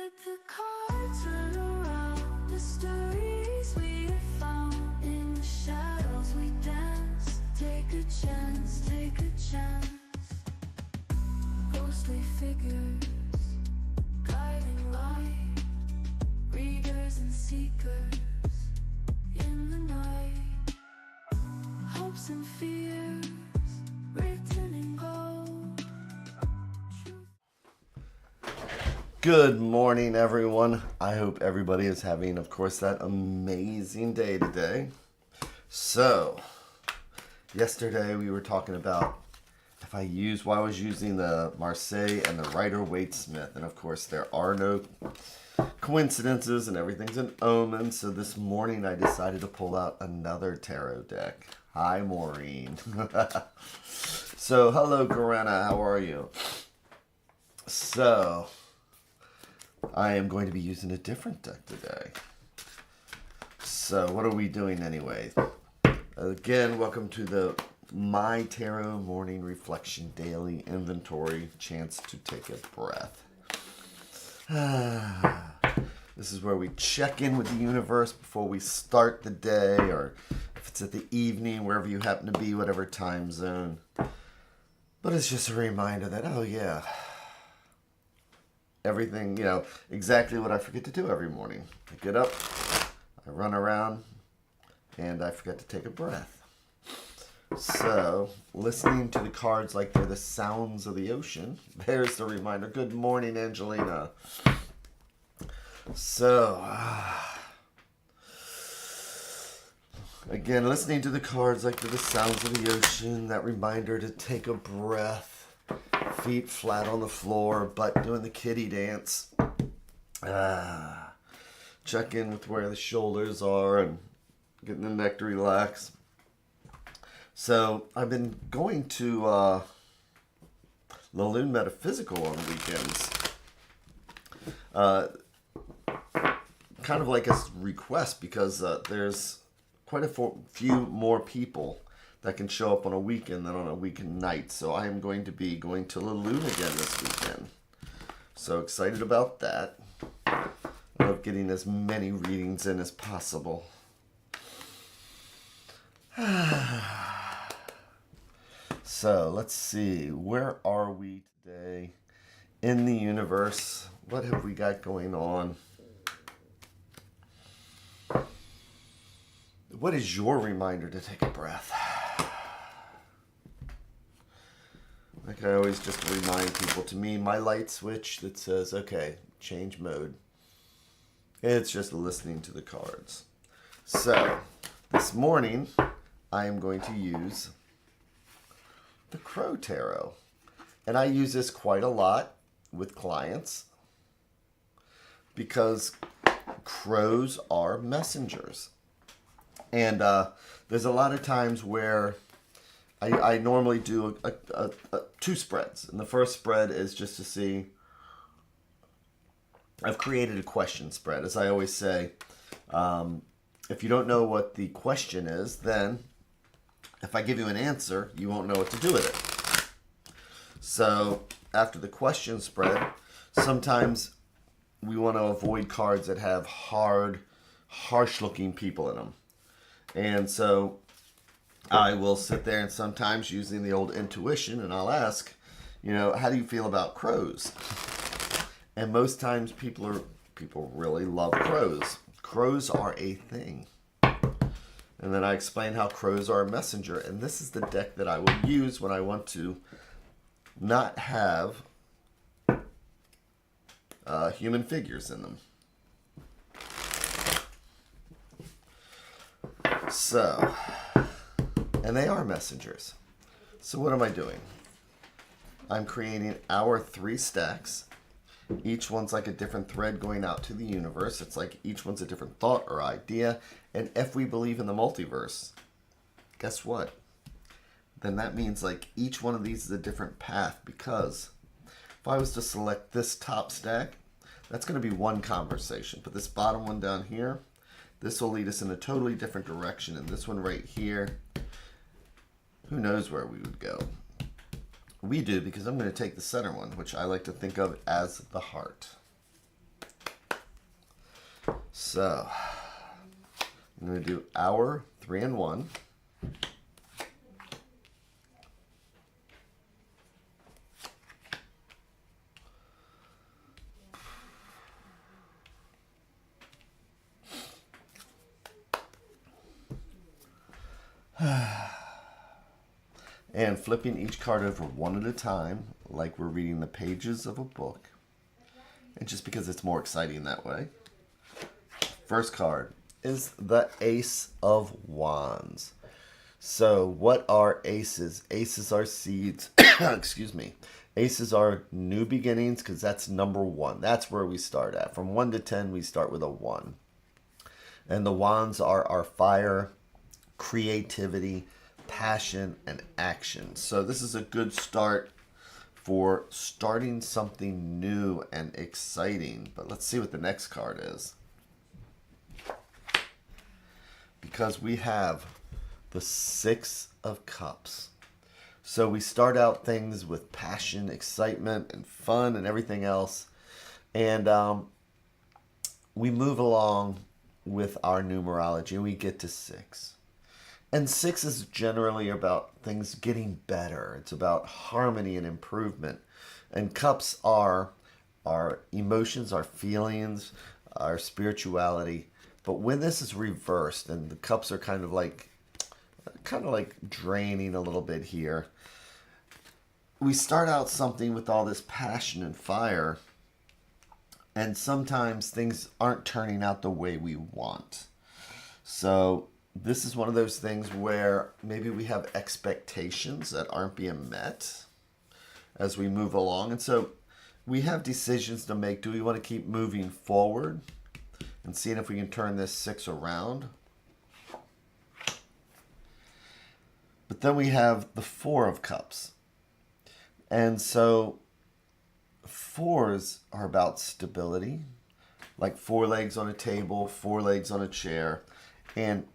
Let the cards run around, the stories we have found. In the shadows we dance, take a chance, take a chance. Ghostly figures, guiding light, readers and seekers in the night. Hopes and fears, written in gold. Good morning, everyone. I hope everybody is having, of course, that amazing day today. So, yesterday we were talking about why I was using the Marseille and the Rider-Waite-Smith. And of course, there are no coincidences and everything's an omen. So this morning I decided to pull out another tarot deck. Hi, Maureen. So, hello, Corinna. How are you? So, I am going to be using a different deck today. So, what are we doing anyway? Again, welcome to the MyTarot Morning Reflection Daily Inventory. Chance to take a breath. This is where we check in with the universe before we start the day, or if it's at the evening, wherever you happen to be, whatever time zone. But it's just a reminder that, oh yeah, everything, exactly what I forget to do every morning. I get up, I run around, and I forget to take a breath. So, listening to the cards like they're the sounds of the ocean, there's the reminder. Good morning, Angelina. So, again, listening to the cards like they're the sounds of the ocean, that reminder to take a breath, feet flat on the floor, butt doing the kitty dance. Check in with where the shoulders are and getting the neck to relax. So, I've been going to the Lune Metaphysical on weekends. Kind of like a request, because there's quite a few more people that can show up on a weekend than on a weekend night. So I am going to be going to the Lune again this weekend. So excited about that. I love getting as many readings in as possible. So let's see, where are we today in the universe? What have we got going on? What is your reminder to take a breath? Like I always just remind people, to me, my light switch that says, okay, change mode. It's just listening to the cards. So, this morning, I am going to use the Crow Tarot. And I use this quite a lot with clients because crows are messengers. And there's a lot of times where I normally do two spreads. And the first spread is just to see, I've created a question spread. As I always say, if you don't know what the question is, then if I give you an answer, you won't know what to do with it. So after the question spread, sometimes we want to avoid cards that have hard, harsh-looking people in them. And so I will sit there and sometimes using the old intuition, and I'll ask, how do you feel about crows? And most times people really love crows. Crows are a thing. And then I explain how crows are a messenger. And this is the deck that I will use when I want to not have human figures in them. So, and they are messengers. So what am I doing? I'm creating our 3 stacks. Each one's like a different thread going out to the universe. It's like each one's a different thought or idea. And if we believe in the multiverse, guess what? Then that means like each one of these is a different path, because if I was to select this top stack, that's going to be one conversation. But this bottom one down here, this will lead us in a totally different direction. And this one right here, who knows where we would go. We do, because I'm going to take the center one, which I like to think of as the heart. So I'm going to do hour, 3 and 1. And flipping each card over one at a time, like we're reading the pages of a book. And just because it's more exciting that way. First card is the Ace of Wands. So what are aces? Aces are seeds. Excuse me. Aces are new beginnings because that's number 1. That's where we start at. From 1 to 10, we start with a 1. And the wands are our fire, creativity, passion, and action. So this is a good start for starting something new and exciting. But let's see what the next card is. Because we have the 6 of Cups. So we start out things with passion, excitement, and fun and everything else. And we move along with our numerology and we get to 6. And 6 is generally about things getting better. It's about harmony and improvement. And cups are our emotions, our feelings, our spirituality. But when this is reversed and the cups are kind of like draining a little bit here, we start out something with all this passion and fire, and sometimes things aren't turning out the way we want. So this is one of those things where maybe we have expectations that aren't being met as we move along. And so we have decisions to make. Do we want to keep moving forward and seeing if we can turn this 6 around? But then we have the 4 of Cups. And so 4s are about stability, like 4 legs on a table, 4 legs on a chair. And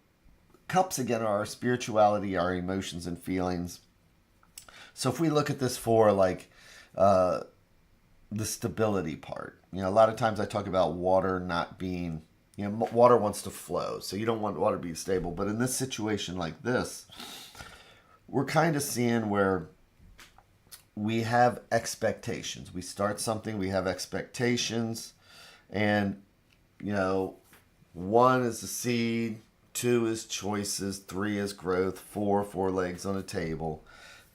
cups, again, are our spirituality, our emotions and feelings. So if we look at this 4 like the stability part, a lot of times I talk about water not being, water wants to flow. So you don't want water to be stable. But in this situation like this, we're kind of seeing where we have expectations. We start something, we have expectations, and 1 is the seed, 2 is choices, 3 is growth, 4 legs on a table.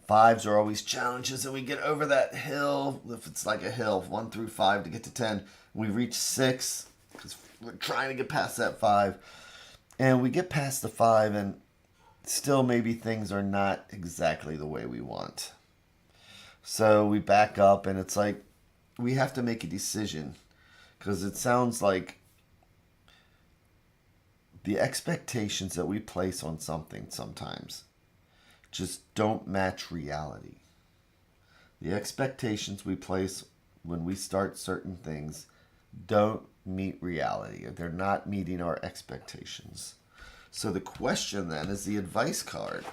5s are always challenges, and we get over that hill, if it's like a hill, 1 through 5 to get to 10. We reach 6 because we're trying to get past that 5, and we get past the 5, and still maybe things are not exactly the way we want. So we back up, and it's like we have to make a decision because it sounds like the expectations that we place on something sometimes just don't match reality. The expectations we place when we start certain things don't meet reality. They're not meeting our expectations. So the question then is the advice card,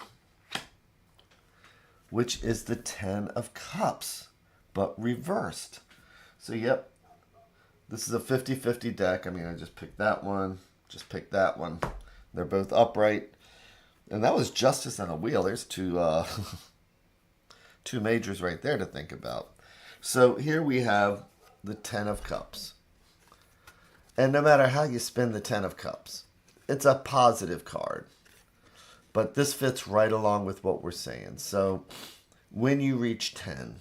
which is the 10 of Cups, but reversed. So, yep, this is a 50-50 deck. I mean, I just picked that one, just picked that one. They're both upright. And that was Justice and a Wheel. There's two majors right there to think about. So here we have the 10 of Cups. And no matter how you spin the 10 of Cups, it's a positive card. But this fits right along with what we're saying. So when you reach 10,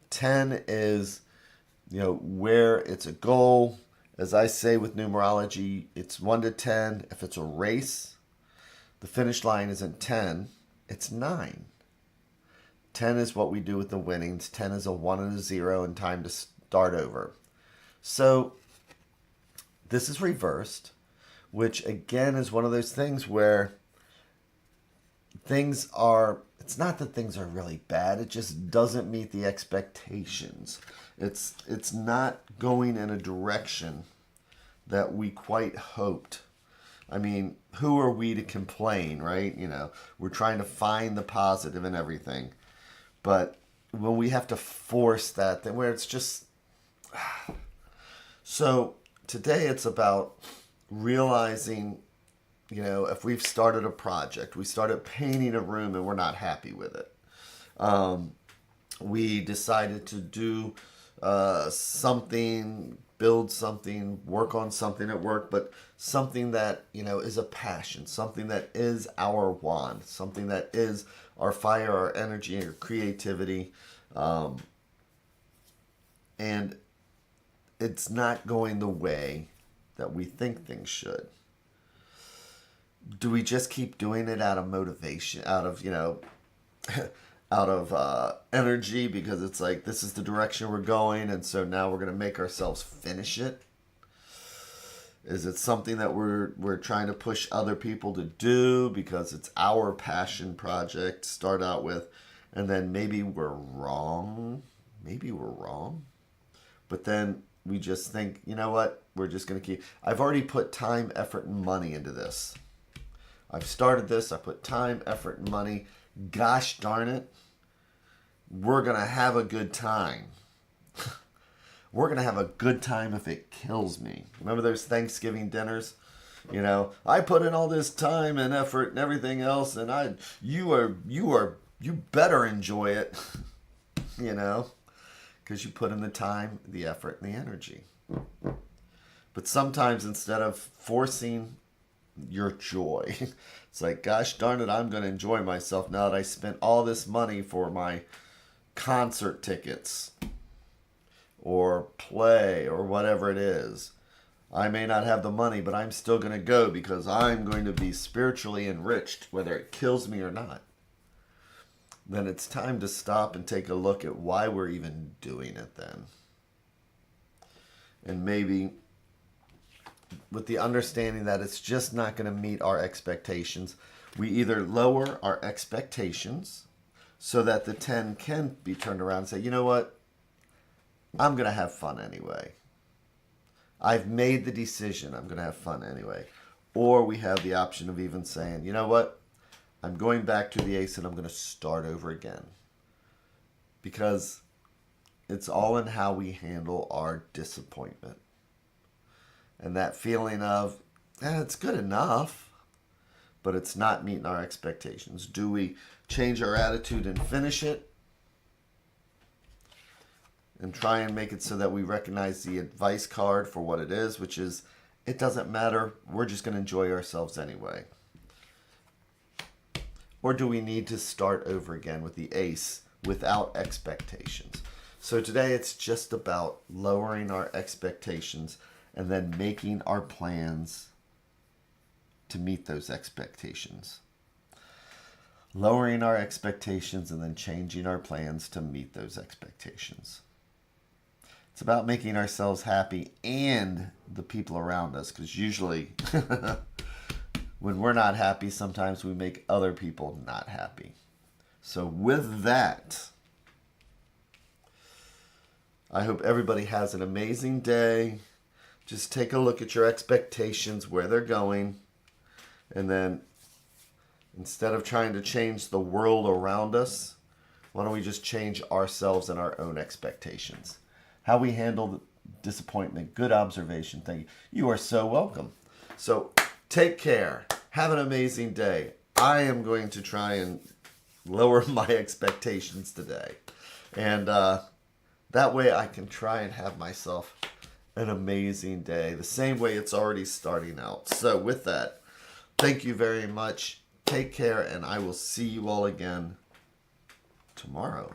10 is, where it's a goal. As I say with numerology, it's 1 to 10. If it's a race, the finish line isn't 10, it's 9. 10 is what we do with the winnings. 10 is a 1 and a 0 and time to start over. So this is reversed, which again is one of those things where it's not that things are really bad, it just doesn't meet the expectations. It's not going in a direction that we quite hoped. I mean, who are we to complain, right? We're trying to find the positive in everything. But when we have to force that, then where it's just... So today it's about realizing, you know, if we've started a project, we started painting a room and we're not happy with it. We decided to do something, build something, work on something at work, but something that, you know, is a passion, something that is our wand, something that is our fire, our energy, our creativity. And it's not going the way that we think things should. Do we just keep doing it out of motivation, out of, you know, out of energy, because it's like, this is the direction we're going, and so now we're going to make ourselves finish it? Is it something that we're trying to push other people to do because it's our passion project to start out with, and then maybe we're wrong? Maybe we're wrong. But then we just think, you know what, we're just going to keep... I've already put time, effort, and money into this. I've started this, I put time, effort, and money. Gosh darn it, we're going to have a good time. We're going to have a good time if it kills me. Remember those Thanksgiving dinners? You know, I put in all this time and effort and everything else, and you better enjoy it. You know, because you put in the time, the effort, and the energy. But sometimes instead of forcing your joy, it's like, gosh darn it, I'm going to enjoy myself now that I spent all this money for my concert tickets or play or whatever it is. I may not have the money, but I'm still going to go because I'm going to be spiritually enriched, whether it kills me or not. Then it's time to stop and take a look at why we're even doing it then. And maybe with the understanding that it's just not going to meet our expectations, we either lower our expectations so that the 10 can be turned around and say, you know what, I'm going to have fun anyway. I've made the decision, I'm going to have fun anyway. Or we have the option of even saying, you know what, I'm going back to the ace and I'm going to start over again. Because it's all in how we handle our disappointment. And that feeling of, it's good enough, but it's not meeting our expectations. Do we change our attitude and finish it? And try and make it so that we recognize the advice card for what it is, which is, it doesn't matter, we're just going to enjoy ourselves anyway. Or do we need to start over again with the ace without expectations? So today it's just about lowering our expectations and then making our plans to meet those expectations. Lowering our expectations and then changing our plans to meet those expectations. It's about making ourselves happy and the people around us, because usually when we're not happy, sometimes we make other people not happy. So with that, I hope everybody has an amazing day. Just take a look at your expectations, where they're going, and then instead of trying to change the world around us, why don't we just change ourselves and our own expectations? How we handle disappointment. Good observation. Thank you. You are so welcome. So take care. Have an amazing day. I am going to try and lower my expectations today. And that way I can try and have myself an amazing day. The same way it's already starting out. So with that, thank you very much. Take care, and I will see you all again tomorrow.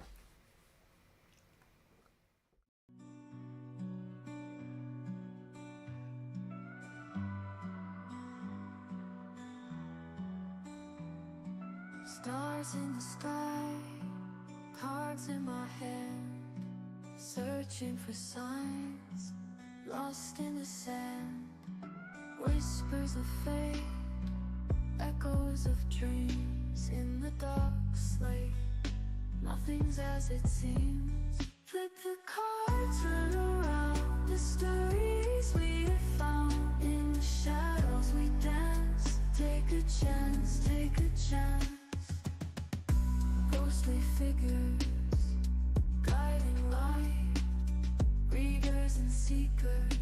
Stars in the sky, cards in my hand, searching for signs, lost in the sand. Whispers of fate, echoes of dreams in the dark slate. Nothing's as it seems. Flip the cards, run around the stories we have found. In the shadows we dance. Take a chance, take a chance. Ghostly figures, guiding light, readers and seekers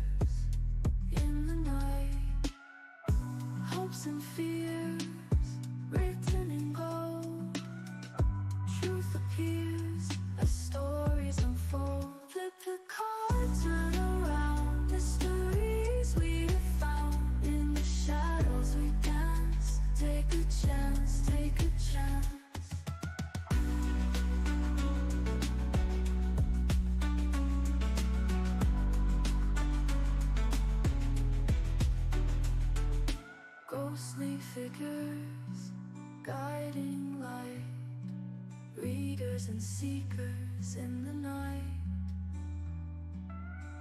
seekers and seekers in the night.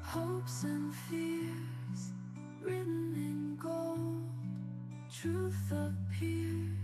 Hopes and fears written in gold. Truth appears